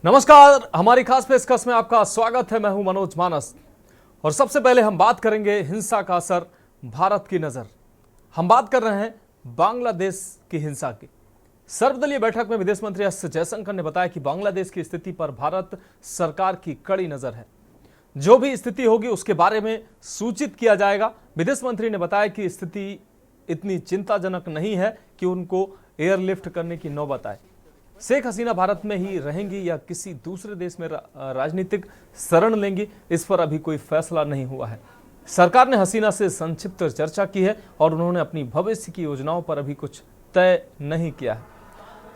नमस्कार, हमारी खास पेशकश में आपका स्वागत है। मैं हूं मनोज मानस और सबसे पहले हम बात करेंगे हिंसा का असर भारत की नजर। हम बात कर रहे हैं बांग्लादेश की हिंसा की। सर्वदलीय बैठक में विदेश मंत्री एस जयशंकर ने बताया कि बांग्लादेश की स्थिति पर भारत सरकार की कड़ी नजर है। जो भी स्थिति होगी उसके बारे में सूचित किया जाएगा। विदेश मंत्री ने बताया कि स्थिति इतनी चिंताजनक नहीं है कि उनको एयरलिफ्ट करने की नौबत आए। शेख हसीना भारत में ही रहेंगी या किसी दूसरे देश में राजनीतिक शरण लेंगी, इस पर अभी कोई फैसला नहीं हुआ है। सरकार ने हसीना से संक्षिप्त चर्चा की है और उन्होंने अपनी भविष्य की योजनाओं पर अभी कुछ तय नहीं किया है।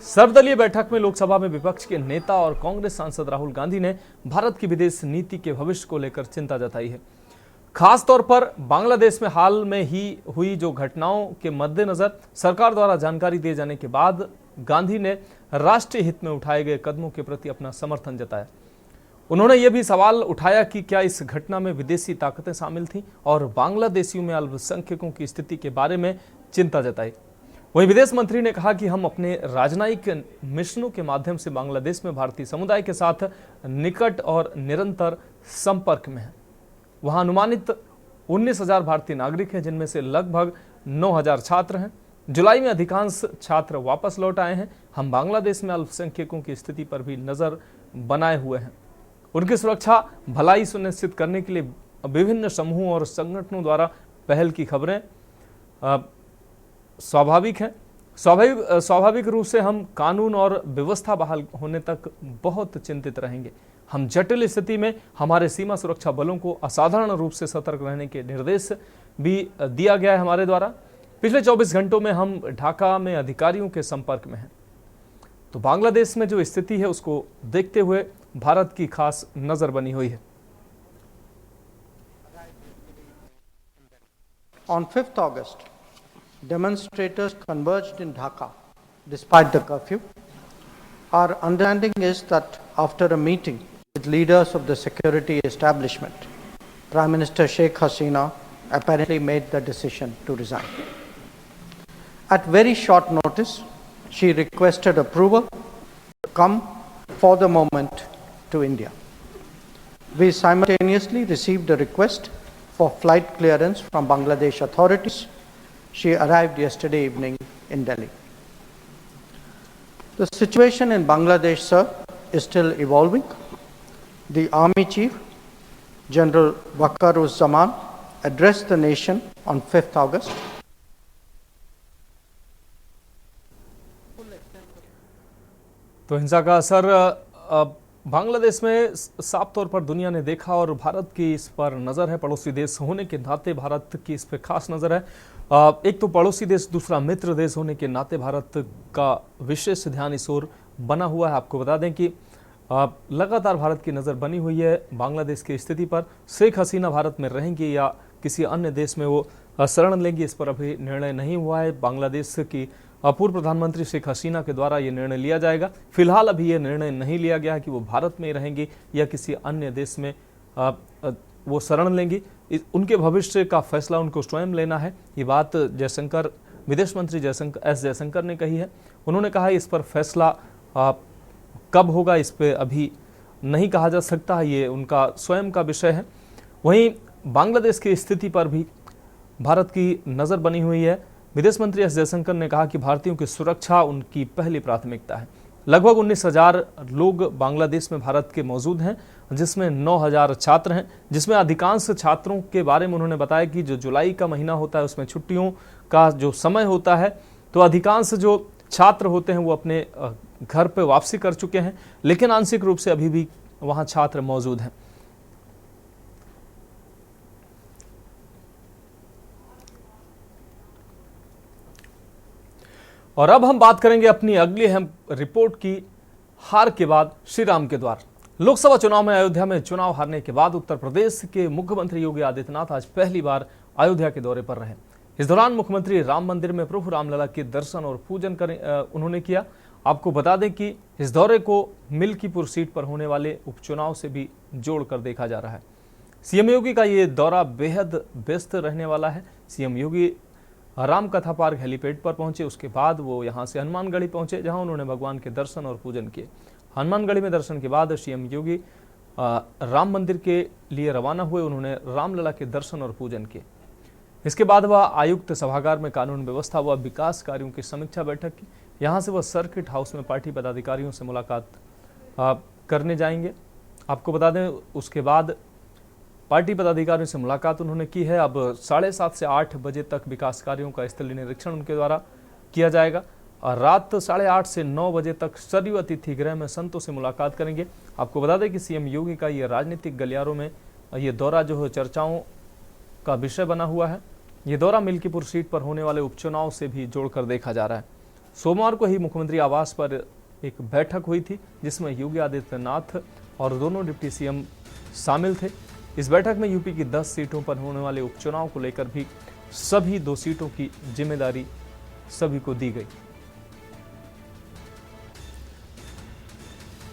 सर्वदलीय बैठक में लोकसभा में विपक्ष के नेता और कांग्रेस सांसद राहुल गांधी ने भारत की विदेश नीति के भविष्य को लेकर चिंता जताई है। खास तौर पर बांग्लादेश में हाल में ही हुई जो घटनाओं के मद्देनजर सरकार द्वारा जानकारी दिए जाने के बाद गांधी ने राष्ट्रीय हित में उठाए गए कदमों के प्रति अपना समर्थन जताया। उन्होंने यह भी सवाल उठाया कि क्या इस घटना में विदेशी ताकतें शामिल थीं और बांग्लादेशियों में अल्पसंख्यकों की स्थिति के बारे में चिंता जताई। वहीं विदेश मंत्री ने कहा कि हम अपने राजनयिक मिशनों के माध्यम से बांग्लादेश में भारतीय समुदाय के साथ निकट और निरंतर संपर्क में हैं। वहां अनुमानित 19,000 भारतीय नागरिक हैं, जिनमें से लगभग 9,000 छात्र हैं। जुलाई में अधिकांश छात्र वापस लौट आए हैं। हम बांग्लादेश में अल्पसंख्यकों की स्थिति पर भी नजर बनाए हुए हैं। उनकी सुरक्षा भलाई सुनिश्चित करने के लिए विभिन्न समूहों और संगठनों द्वारा पहल की खबरें स्वाभाविक हैं। स्वाभाविक रूप से हम कानून और व्यवस्था बहाल होने तक बहुत चिंतित रहेंगे। हम जटिल स्थिति में हमारे सीमा सुरक्षा बलों को असाधारण रूप से सतर्क रहने के निर्देश भी दिया गया है हमारे द्वारा। पिछले 24 घंटों में हम ढाका में अधिकारियों के संपर्क में हैं। तो बांग्लादेश में जो स्थिति है उसको देखते हुए भारत की खास नजर बनी हुई है। On 5th August, demonstrators converged in Dhaka despite the curfew. Our understanding is that after a meeting with leaders of the security establishment, Prime Minister Sheikh Hasina apparently made the decision to resign. At very short notice, she requested approval to come for the moment to India. We simultaneously received a request for flight clearance from Bangladesh authorities. She arrived yesterday evening in Delhi. The situation in Bangladesh, sir, is still evolving. The Army Chief, General Waqar-uz-Zaman, addressed the nation on 5th August. तो हिंसा का असर बांग्लादेश में साफ तौर पर दुनिया ने देखा और भारत की इस पर नज़र है। पड़ोसी देश होने के नाते भारत की इस पर खास नज़र है। एक तो पड़ोसी देश, दूसरा मित्र देश होने के नाते भारत का विशेष ध्यान इस ओर बना हुआ है। आपको बता दें कि लगातार भारत की नज़र बनी हुई है बांग्लादेश की स्थिति पर। शेख हसीना भारत में रहेंगी या किसी अन्य देश में वो शरण लेंगी, इस पर अभी निर्णय नहीं हुआ है। बांग्लादेश की पूर्व प्रधानमंत्री शेख हसीना के द्वारा ये निर्णय लिया जाएगा। फिलहाल अभी ये निर्णय नहीं लिया गया है कि वो भारत में रहेंगी या किसी अन्य देश में वो शरण लेंगी। उनके भविष्य का फैसला उनको स्वयं लेना है। ये बात जयशंकर, विदेश मंत्री एस जयशंकर ने कही है। उन्होंने कहा इस पर फैसला कब होगा इस पर अभी नहीं कहा जा सकता, ये उनका स्वयं का विषय है। वहीं बांग्लादेश की स्थिति पर भी भारत की नज़र बनी हुई है। विदेश मंत्री एस जयशंकर ने कहा कि भारतीयों की सुरक्षा उनकी पहली प्राथमिकता है। लगभग 19,000 लोग बांग्लादेश में भारत के मौजूद हैं, जिसमें 9,000 छात्र हैं, जिसमें अधिकांश छात्रों के बारे में उन्होंने बताया कि जो जुलाई का महीना होता है उसमें छुट्टियों का जो समय होता है, तो अधिकांश जो छात्र होते हैं वो अपने घर पर वापसी कर चुके हैं, लेकिन आंशिक रूप से अभी भी वहाँ छात्र मौजूद हैं। और अब हम बात करेंगे अपनी अगली अहम रिपोर्ट की, हार के बाद श्री राम के द्वार। लोकसभा चुनाव में अयोध्या में चुनाव हारने के बाद उत्तर प्रदेश के मुख्यमंत्री योगी आदित्यनाथ आज पहली बार अयोध्या के दौरे पर रहे। इस दौरान मुख्यमंत्री राम मंदिर में प्रभु रामलला के दर्शन और पूजन उन्होंने किया। आपको बता दें कि इस दौरे को मिल्कीपुर सीट पर होने वाले उपचुनाव से भी जोड़कर देखा जा रहा है। सीएम योगी का ये दौरा बेहद व्यस्त रहने वाला है। सीएम योगी राम कथा पार्क हेलीपैड पर पहुंचे, उसके बाद वो यहां से हनुमानगढ़ी पहुंचे, जहां उन्होंने भगवान के दर्शन और पूजन किए। हनुमानगढ़ी में दर्शन के बाद सीएम योगी राम मंदिर के लिए रवाना हुए। उन्होंने रामलला के दर्शन और पूजन किए। इसके बाद वह आयुक्त सभागार में कानून व्यवस्था व विकास कार्यों की समीक्षा बैठक की। यहाँ से वह सर्किट हाउस में पार्टी पदाधिकारियों से मुलाकात करने जाएंगे। आपको बता दें, उसके बाद पार्टी पदाधिकारियों से मुलाकात उन्होंने की है। अब 7:30 से 8 बजे तक विकास कार्यों का स्थलीय निरीक्षण उनके द्वारा किया जाएगा और रात 8:30 से 9 बजे तक सरयू अतिथि गृह में संतों से मुलाकात करेंगे। आपको बता दें कि सीएम योगी का ये राजनीतिक गलियारों में ये दौरा जो है चर्चाओं का विषय बना हुआ है। ये दौरा मिल्कीपुर सीट पर होने वाले उपचुनाव से भी जोड़कर देखा जा रहा है। सोमवार को ही मुख्यमंत्री आवास पर एक बैठक हुई थी जिसमें योगी आदित्यनाथ और दोनों डिप्टी सीएम शामिल थे। इस बैठक में यूपी की 10 सीटों पर होने वाले उपचुनाव को लेकर भी सभी 2 सीटों की जिम्मेदारी सभी को दी गई।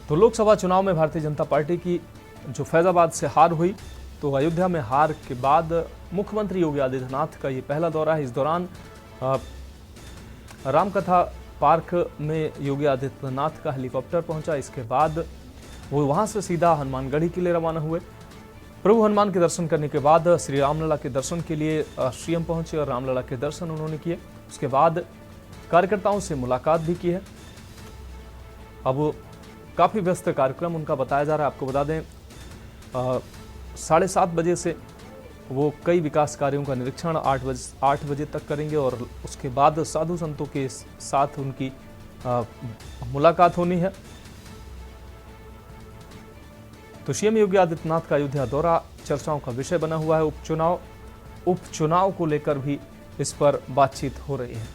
तो लोकसभा चुनाव में भारतीय जनता पार्टी की जो फैजाबाद से हार हुई, तो अयोध्या में हार के बाद मुख्यमंत्री योगी आदित्यनाथ का ये पहला दौरा है। इस दौरान रामकथा पार्क में योगी आदित्यनाथ का हेलीकॉप्टर पहुंचा। इसके बाद वो वहां से सीधा हनुमानगढ़ी के लिए रवाना हुए। प्रभु हनुमान के दर्शन करने के बाद श्री रामलला के दर्शन के लिए सीएम पहुंचे और रामलला के दर्शन उन्होंने किए। उसके बाद कार्यकर्ताओं से मुलाकात भी की है। अब काफ़ी व्यस्त कार्यक्रम उनका बताया जा रहा है। आपको बता दें 7:30 बजे से वो कई विकास कार्यों का निरीक्षण 8 बजे तक करेंगे और उसके बाद साधु संतों के साथ उनकी मुलाकात होनी है। तो सीएम योगी आदित्यनाथ का अयोध्या दौरा चर्चाओं का विषय बना हुआ है। उपचुनाव को लेकर भी इस पर बातचीत हो रही है।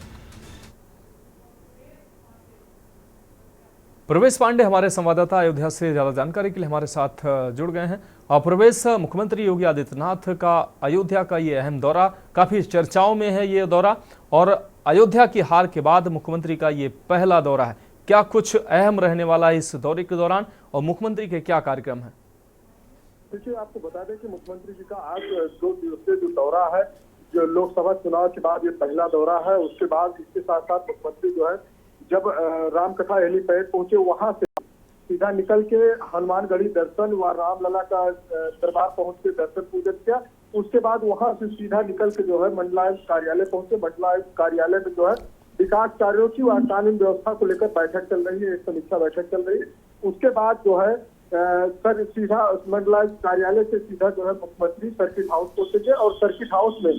प्रवेश पांडे हमारे संवाददाता अयोध्या से ज्यादा जानकारी के लिए हमारे साथ जुड़ गए हैं। और प्रवेश, मुख्यमंत्री योगी आदित्यनाथ का अयोध्या का ये अहम दौरा काफी चर्चाओं में है ये दौरा, और अयोध्या की हार के बाद मुख्यमंत्री का ये पहला दौरा है। क्या कुछ अहम रहने वाला है इस दौरे के दौरान और मुख्यमंत्री के क्या कार्यक्रम है? देखिए, आपको बता दें कि मुख्यमंत्री जी का आज 2 दिवसीय जो दौरा है, जो लोकसभा चुनाव के बाद ये पहला दौरा है। उसके बाद इसके साथ साथ मुख्यमंत्री जो है जब रामकथा हेलीपैड पहुंचे, वहां से सीधा निकल के हनुमानगढ़ी दर्शन व रामलला का दरबार पहुंच के दर्शन पूजन किया। उसके बाद वहां से सीधा निकल के जो है मंडलायुक्त कार्यालय पहुंचे। मंडलायुक्त कार्यालय में जो है विकास कार्यों की व कानून व्यवस्था को लेकर बैठक चल रही है, एक समीक्षा बैठक चल रही है। उसके बाद जो है सर सीधा मंडलायुक्त कार्यालय से सीधा जो है मुख्यमंत्री सर्किट हाउस पहुंचेंगे और सर्किट हाउस में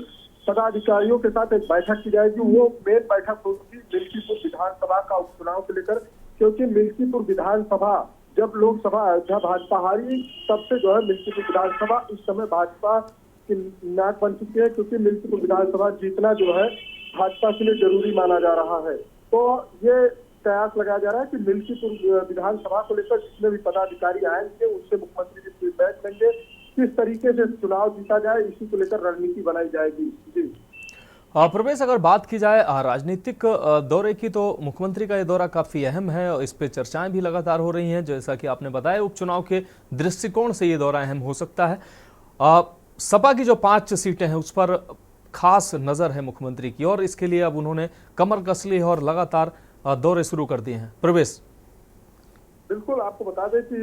पदाधिकारियों के साथ एक बैठक की जाएगी। वो मेन बैठक होगी मिल्कीपुर विधानसभा का उपचुनाव को लेकर, क्योंकि मिल्कीपुर विधानसभा जब लोकसभा अयोध्या भाजपा हारी तब से जो है मिल्कीपुर विधानसभा इस समय भाजपा की नाक बन चुकी है, क्योंकि मिल्कीपुर विधानसभा जीतना जो है भाजपा के लिए जरूरी माना जा रहा है। तो ये प्रयास लगाया जा रहा है कि मिल्कीपुर विधानसभा को लेकर जितने भी पदाधिकारी आएंगे उनसे मुख्यमंत्री जी फीडबैक लेंगे, किस तरीके से चुनाव जीता जाए, इसी को लेकर रणनीति बनाई जाएगी। जी प्रवेश, अगर बात की जाए राजनीतिक दौरे की, तो मुख्यमंत्री का ये दौरा काफी अहम है और इस पे चर्चाएं भी लगातार हो रही हैं। जैसा कि आपने बताया, उपचुनाव के दृष्टिकोण से ये दौरा अहम हो सकता है। सपा की जो 5 सीटें हैं उस पर खास नजर है मुख्यमंत्री की, और इसके लिए अब उन्होंने कमर कस ली है और लगातार दौरे शुरू कर दिए हैं। प्रवेश, बिल्कुल, आपको बता दें कि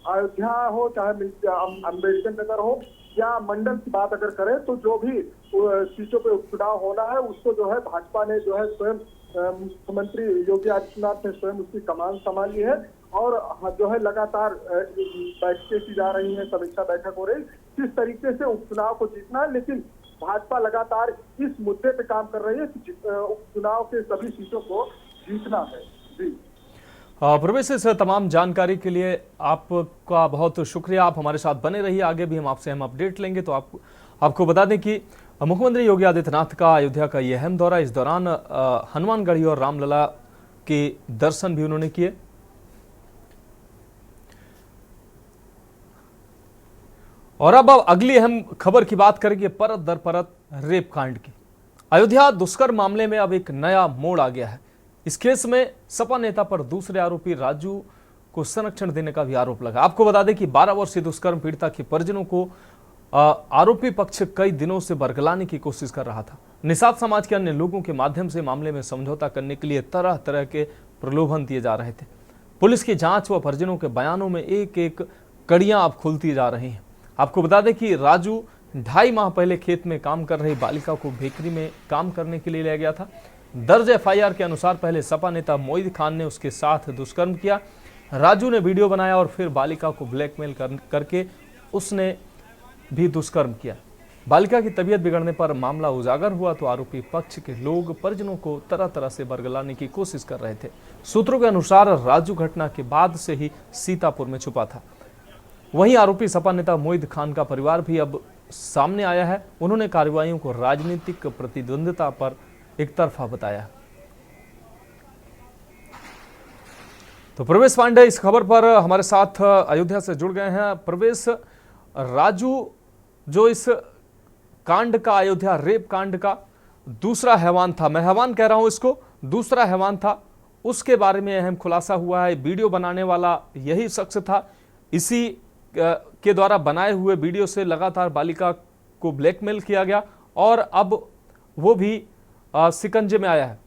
अयोध्या हो चाहे अम्बेडकर नगर हो या मंडल की बात अगर करें, तो जो भी सीटों पे उपचुनाव होना है उसको जो है भाजपा ने जो है स्वयं मुख्यमंत्री योगी आदित्यनाथ ने स्वयं उसकी कमान संभाली है और जो है लगातार बैठकें की जा रही हैं, समीक्षा बैठक हो रही, किस तरीके से उपचुनाव को जीतना है। लेकिन भाजपा लगातार इस मुद्दे पे काम कर रही है कि उपचुनाव के सभी सीटों को जीतना है। जी प्रवेश, इस तमाम जानकारी के लिए आपका बहुत शुक्रिया। आप हमारे साथ बने रहिए, आगे भी हम आपसे अपडेट लेंगे। तो आपको बता दें कि मुख्यमंत्री योगी आदित्यनाथ का अयोध्या का यह अहम दौरा, इस दौरान हनुमानगढ़ी और रामलला के दर्शन भी उन्होंने किए। और अब अगली अहम खबर की बात करेंगे, परत दर परत रेप कांड की। अयोध्या दुष्कर्म मामले में अब एक नया मोड़ आ गया है। इस केस में सपा नेता पर दूसरे आरोपी राजू को संरक्षण देने का भी आरोप लगा। आपको बता दें कि 12 वर्षीय दुष्कर्म पीड़िता के परिजनों को आरोपी पक्ष कई दिनों से बरगलाने की कोशिश कर रहा था। निषाद समाज के अन्य लोगों के माध्यम से मामले में समझौता करने के लिए तरह तरह के प्रलोभन दिए जा रहे थे। पुलिस की जांच व परिजनों के बयानों में एक एक कड़ियां अब खुलती जा रही हैं। आपको बता दें कि राजू 2.5 माह पहले खेत में काम कर रही बालिका को बेकरी में काम करने के लिए ले गया था। दर्ज एफआईआर के अनुसार पहले सपा नेता मोईद खान ने उसके साथ दुष्कर्म किया। राजू ने वीडियो बनाया और फिर बालिका को ब्लैकमेल करके उसने भी दुष्कर्म किया। बालिका की तबीयत बिगड़ने पर मामला उजागर हुआ तो आरोपी पक्ष के लोग परिजनों को तरह तरह से बरगलाने की कोशिश कर रहे थे। सूत्रों के अनुसार राजू घटना के बाद से ही सीतापुर में छुपा था। वहीं आरोपी सपा नेता मोईद खान का परिवार भी अब सामने आया है। उन्होंने कार्रवाइयों को राजनीतिक प्रतिद्वंद्विता पर एक तरफा बताया। तो प्रवेश पांडे इस खबर पर हमारे साथ अयोध्या से जुड़ गए हैं। प्रवेश, राजू जो इस कांड का, अयोध्या रेप कांड का दूसरा हैवान था, मैं हैवान कह रहा हूं इसको, दूसरा हैवान था, उसके बारे में अहम खुलासा हुआ है। वीडियो बनाने वाला यही शख्स था। इसी के द्वारा बनाए हुए वीडियो से लगातार बालिका को ब्लैकमेल किया गया और अब वो भी शिकंजे में आया है।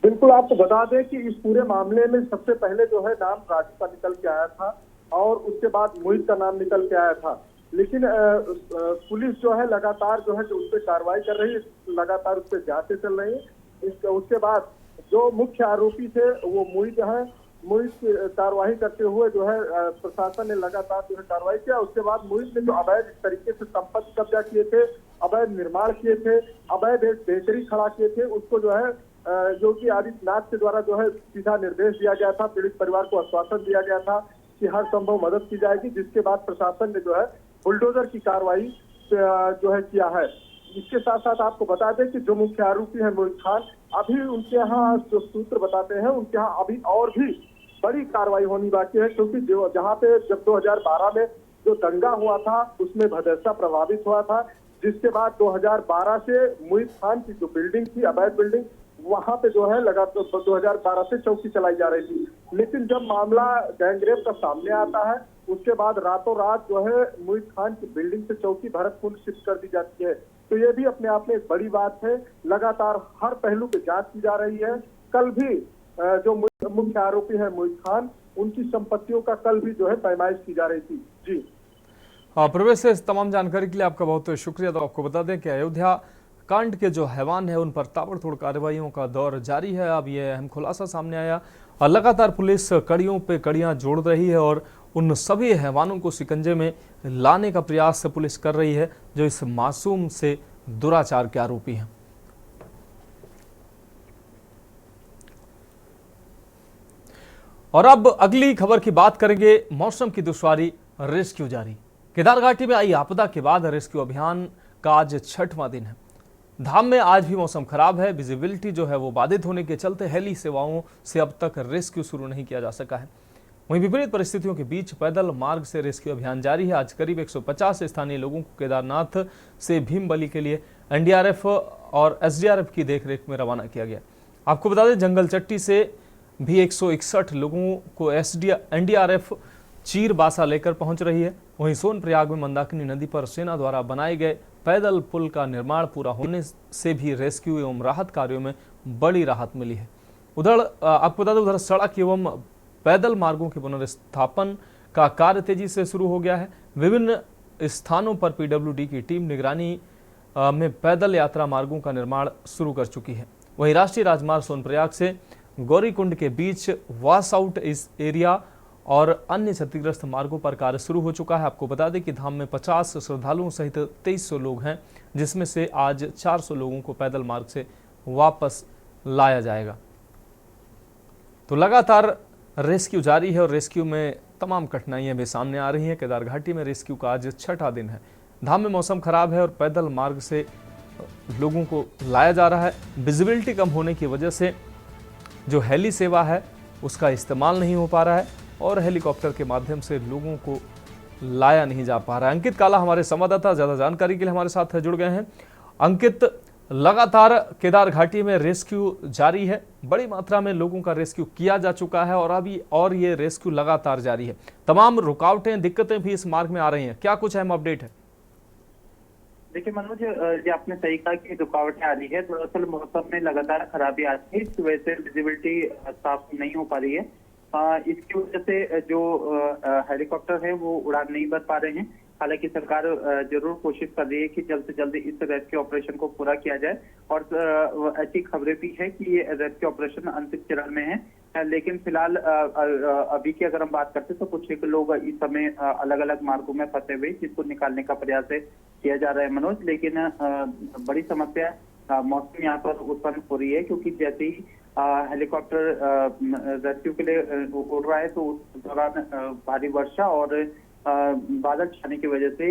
बिल्कुल, आपको बता दें कि इस पूरे मामले में सबसे पहले जो है नाम राजू का निकल के आया था और उसके बाद मोहित का नाम निकल के आया था। लेकिन पुलिस जो है लगातार जो है जो उस पर कार्रवाई कर रही है, लगातार उस पर जांचें चल रही है। उसके बाद जो मुख्य आरोपी थे वो मोहित है, मोहित की कार्रवाई करते हुए जो है प्रशासन ने लगातार जो है कार्रवाई किया। उसके बाद मोहित ने जो अवैध तरीके से संपत्ति कब्जा किए थे, अवैध निर्माण किए थे, अवैध एक बेकरी खड़ा किए थे, उसको जो है योगी आदित्यनाथ के द्वारा जो है सीधा निर्देश दिया गया था। पीड़ित परिवार को आश्वासन दिया गया था कि हर संभव मदद की जाएगी, जिसके बाद प्रशासन ने जो है बुलडोजर की कार्रवाई जो है किया है। इसके साथ साथ आपको बता दें कि जो मुख्य आरोपी है मोहित खान, अभी उनके यहाँ जो सूत्र बताते हैं उनके यहाँ अभी और भी बड़ी कार्रवाई होनी बाकी है, क्योंकि जो जहाँ पे जब 2012 में जो दंगा हुआ था उसमें भदरसा प्रभावित हुआ था, जिसके बाद 2012 से मोहित खान की जो बिल्डिंग थी, अवैध बिल्डिंग, वहां पे जो है लगातार 2012 से चौकी चलाई जा रही थी। लेकिन जब मामला गैंगरेप का सामने आता है उसके बाद रातों रात जो है मोहित खान की बिल्डिंग से चौकी भरतपुर शिफ्ट कर दी जाती है। तो ये भी अपने आप में एक बड़ी बात है। लगातार हर पहलू पे जांच की जा रही है। कल भी जो मुख्य आरोपी है मोहित खान, उनकी संपत्तियों का कल भी जो है पैमाइश की जा रही थी। जी प्रवेश, से इस तमाम जानकारी के लिए आपका बहुत शुक्रिया। तो आपको बता दें कि अयोध्या कांड के जो हैवान है उन पर ताबड़तोड़ कार्रवाइयों का दौर जारी है। अब ये अहम खुलासा सामने आया और लगातार पुलिस कड़ियों पे कड़ियां जोड़ रही है और उन सभी हैवानों को शिकंजे में लाने का प्रयास पुलिस कर रही है जो इस मासूम से दुराचार के आरोपी हैं। और अब अगली खबर की बात करेंगे। मौसम की दुश्वारी, रेस्क्यू जारी। केदार घाटी में आई आपदा के बाद रेस्क्यू अभियान का आज 6वां दिन है। धाम में आज भी मौसम खराब है। विजिबिलिटी जो है वो बाधित होने के चलते हेली सेवाओं से अब तक रेस्क्यू शुरू नहीं किया जा सका है। वहीं विपरीत परिस्थितियों के बीच पैदल मार्ग से रेस्क्यू अभियान जारी है। आज करीब 150 स्थानीय लोगों को केदारनाथ से भीमबली के लिए एनडीआरएफ और एसडीआरएफ की देखरेख में रवाना किया गया। आपको बता दें, जंगल चट्टी से भी 161 लोगों को एनडीआरएफ चीर बासा लेकर पहुंच रही है। वहीं सोनप्रयाग में मंदाकिनी नदी पर सेना द्वारा बनाए गए पैदल पुल का निर्माण पूरा होने से भी रेस्क्यू एवं राहत कार्यों में बड़ी राहत मिली है। उधर आपको बता दें, उधर सड़क एवं पैदल मार्गों के पुनर्स्थापन का कार्य तेजी से शुरू हो गया है। विभिन्न स्थानों पर पीडब्ल्यूडी की टीम निगरानी में पैदल यात्रा मार्गों का निर्माण शुरू कर चुकी है। वहीं राष्ट्रीय राजमार्ग सोनप्रयाग से गौरीकुंड के बीच वॉश आउट इस एरिया और अन्य क्षतिग्रस्त मार्गों पर कार्य शुरू हो चुका है। आपको बता दें कि धाम में 50 श्रद्धालुओं सहित 2300 लोग हैं, जिसमें से आज 400 लोगों को पैदल मार्ग से वापस लाया जाएगा। तो लगातार रेस्क्यू जारी है और रेस्क्यू में तमाम कठिनाइयां भी सामने आ रही हैं। केदार घाटी में रेस्क्यू का आज 6वां दिन है। धाम में मौसम खराब है और पैदल मार्ग से लोगों को लाया जा रहा है। विजिबिलिटी कम होने की वजह से जो हेली सेवा है उसका इस्तेमाल नहीं हो पा रहा है और हेलीकॉप्टर के माध्यम से लोगों को लाया नहीं जा पा रहा है। अंकित काला हमारे संवाददाता ज़्यादा जानकारी के लिए हमारे साथ जुड़ गए हैं। अंकित, लगातार केदार घाटी में रेस्क्यू जारी है, बड़ी मात्रा में लोगों का रेस्क्यू किया जा चुका है और अभी और ये रेस्क्यू लगातार जारी है। तमाम रुकावटें, दिक्कतें भी इस मार्ग में आ रही हैं, क्या कुछ अहम अपडेट है? देखिए मनोज, ये आपने सही कहा कि रुकावटें आ रही है। दरअसल मौसम में लगातार खराबी आ रही है, इस वजह से विजिबिलिटी साफ नहीं हो पा रही है। इसकी वजह से जो हेलीकॉप्टर है वो उड़ान नहीं भर पा रहे हैं। हालांकि सरकार जरूर कोशिश कर रही है कि जल्द से जल्द इस रेस्क्यू ऑपरेशन को पूरा किया जाए, और ऐसी खबरें भी है कि ये रेस्क्यू ऑपरेशन अंतिम चरण में है। लेकिन फिलहाल अभी की अगर हम बात करते हैं तो कुछ एक लोग इस समय अलग अलग मार्गों में फंसे हुए, जिसको निकालने का प्रयास किया जा रहा है मनोज। लेकिन बड़ी समस्या मौसम यहाँ पर उत्पन्न हो रही है, क्योंकि जैसे ही हेलीकॉप्टर रेस्क्यू के लिए उड़ रहा है तो उस दौरान भारी वर्षा और बादल छाने की वजह से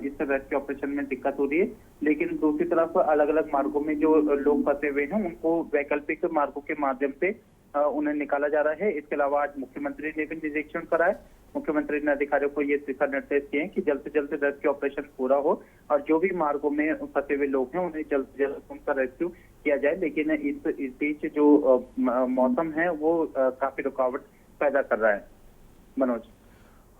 इस रेस्क्यू ऑपरेशन में दिक्कत हो रही है। लेकिन दूसरी तरफ अलग अलग मार्गों में जो लोग फंसे हुए हैं उनको वैकल्पिक मार्गों के माध्यम से उन्हें निकाला जा रहा है। इसके अलावा आज मुख्यमंत्री ने भी निरीक्षण करा है। मुख्यमंत्री ने अधिकारियों को ये दिशा निर्देश दिए हैं कि जल्द से जल्द रेस्क्यू ऑपरेशन पूरा हो और जो भी मार्गों में फंसे हुए लोग हैं उन्हें जल्द से जल्द उनका रेस्क्यू किया जाए। लेकिन इस बीच जो मौसम है वो काफी रुकावट पैदा कर रहा है मनोज।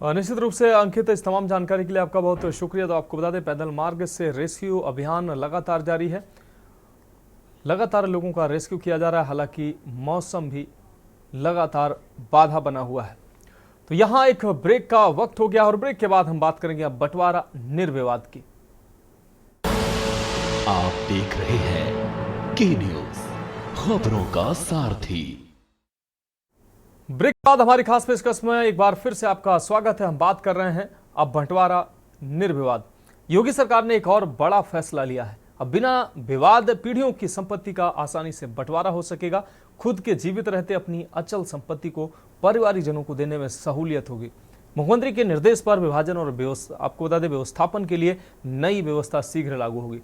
निश्चित रूप से अंकित, इस तमाम जानकारी के लिए आपका बहुत शुक्रिया। तो आपको बता दें, पैदल मार्ग से रेस्क्यू अभियान लगातार जारी है, लगातार लोगों का रेस्क्यू किया जा रहा है। हालांकि मौसम भी लगातार बाधा बना हुआ है। तो यहां एक ब्रेक का वक्त हो गया और ब्रेक के बाद हम बात करेंगे अब बंटवारा निर्विवाद की। आप देख रहे हैं के न्यूज, खबरों का सारथी। ब्रेक के बाद हमारी खास पेशकश में एक बार फिर से आपका स्वागत है। हम बात कर रहे हैं अब बंटवारा निर्विवाद। योगी सरकार ने एक और बड़ा फैसला लिया है। अब बिना विवाद पीढ़ियों की संपत्ति का आसानी से बंटवारा हो सकेगा। खुद के जीवित रहते अपनी अचल संपत्ति को परिवारीजनों को देने में सहूलियत होगी। मुख्यमंत्री के निर्देश पर विभाजन और आपको बता दें व्यवस्थापन के लिए नई व्यवस्था शीघ्र लागू होगी।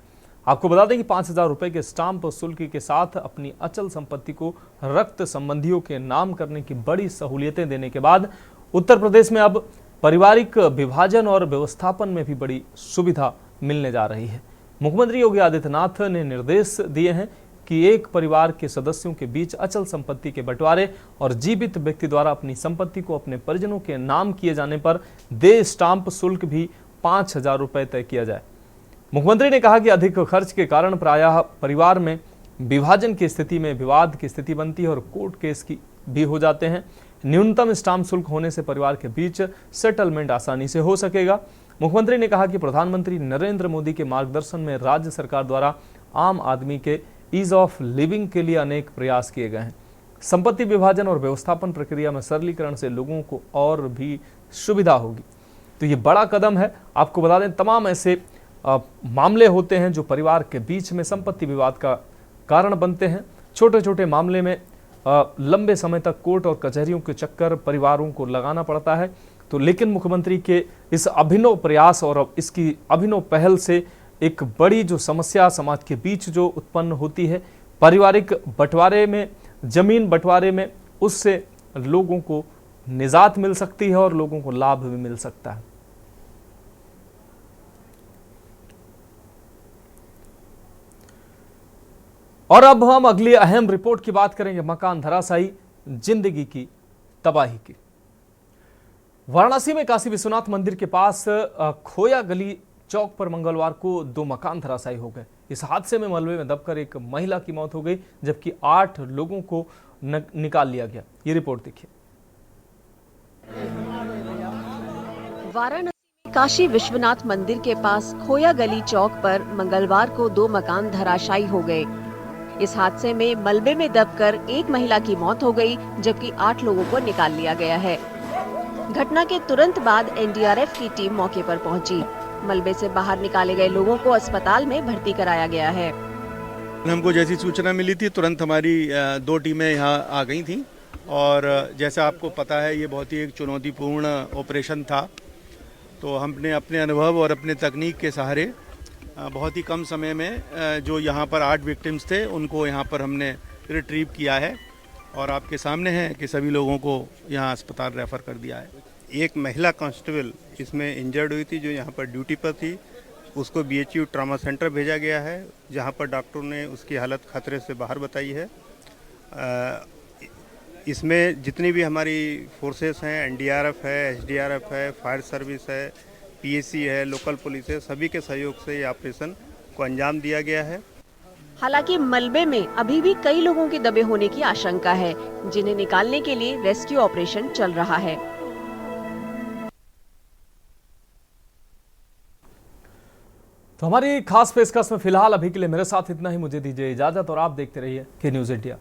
आपको बता दें कि 5,000 रुपए के स्टाम्प शुल्क के साथ अपनी अचल संपत्ति को रक्त संबंधियों के नाम करने की बड़ी सहूलियतें देने के बाद उत्तर प्रदेश में अब पारिवारिक विभाजन और व्यवस्थापन में भी बड़ी सुविधा मिलने जा रही है। मुख्यमंत्री योगी आदित्यनाथ ने निर्देश दिए हैं कि एक परिवार के सदस्यों के बीच अचल संपत्ति के बंटवारे और जीवित व्यक्ति द्वारा अपनी संपत्ति को अपने परिजनों के नाम किए जाने पर देय स्टाम्प शुल्क भी 5,000 रुपए तय किया जाए। मुख्यमंत्री ने कहा कि अधिक खर्च के कारण प्रायः परिवार में विभाजन की स्थिति में विवाद की स्थिति बनती है और कोर्ट केस की भी हो जाते हैं। न्यूनतम स्टाम्प शुल्क होने से परिवार के बीच सेटलमेंट आसानी से हो सकेगा। मुख्यमंत्री ने कहा कि प्रधानमंत्री नरेंद्र मोदी के मार्गदर्शन में राज्य सरकार द्वारा आम आदमी के ईज ऑफ लिविंग के लिए अनेक प्रयास किए गए हैं। संपत्ति विभाजन और व्यवस्थापन प्रक्रिया में सरलीकरण से लोगों को और भी सुविधा होगी। तो ये बड़ा कदम है। आपको बता दें, तमाम ऐसे मामले होते हैं जो परिवार के बीच में संपत्ति विवाद का कारण बनते हैं। छोटे छोटे मामले में लंबे समय तक कोर्ट और कचहरियों के चक्कर परिवारों को लगाना पड़ता है। तो लेकिन मुख्यमंत्री के इस अभिनव प्रयास और इसकी अभिनव पहल से एक बड़ी जो समस्या समाज के बीच जो उत्पन्न होती है पारिवारिक बंटवारे में, जमीन बंटवारे में, उससे लोगों को निजात मिल सकती है और लोगों को लाभ भी मिल सकता है। और अब हम अगली अहम रिपोर्ट की बात करेंगे, मकान धराशायी, जिंदगी की तबाही की। वाराणसी में काशी विश्वनाथ मंदिर के पास खोया गली चौक पर मंगलवार को 2 मकान धराशायी हो गए। इस हादसे में मलबे में दबकर एक महिला की मौत हो गई, जबकि 8 लोगों को निकाल लिया गया। ये रिपोर्ट देखिए। वाराणसी में काशी विश्वनाथ मंदिर के पास खोया गली चौक पर मंगलवार को 2 मकान धराशायी हो गए। इस हादसे में मलबे में दबकर एक महिला की मौत हो गई, जबकि 8 लोगों को निकाल लिया गया है। घटना के तुरंत बाद एनडीआरएफ की टीम मौके पर पहुंची। मलबे से बाहर निकाले गए लोगों को अस्पताल में भर्ती कराया गया है। हमको जैसी सूचना मिली थी तुरंत हमारी 2 टीमें यहाँ आ गई थी और जैसा आपको पता है ये बहुत ही एक चुनौतीपूर्ण ऑपरेशन था। तो हमने अपने अनुभव और अपने तकनीक के सहारे बहुत ही कम समय में जो यहाँ पर 8 विक्टिम्स थे उनको यहाँ पर हमने रिट्रीव किया है और आपके सामने है कि सभी लोगों को यहाँ अस्पताल रेफर कर दिया है। एक महिला कांस्टेबल इसमें इंजर्ड हुई थी जो यहाँ पर ड्यूटी पर थी, उसको बीएचयू ट्रॉमा सेंटर भेजा गया है जहाँ पर डॉक्टरों ने उसकी हालत खतरे से बाहर बताई है। इसमें जितनी भी हमारी फोर्सेस हैं, एनडीआरएफ है, एसडीआरएफ है, फायर सर्विस है, पीएसी है, लोकल पुलिस है, सभी के सहयोग से ये ऑपरेशन को अंजाम दिया गया है। हालांकि मलबे में अभी भी कई लोगों के दबे होने की आशंका है, जिन्हें निकालने के लिए रेस्क्यू ऑपरेशन चल रहा है। तो हमारी खास पेशकश में फिलहाल अभी के लिए मेरे साथ इतना ही। मुझे दीजिए इजाजत और आप देखते रहिए के न्यूज़ इंडिया।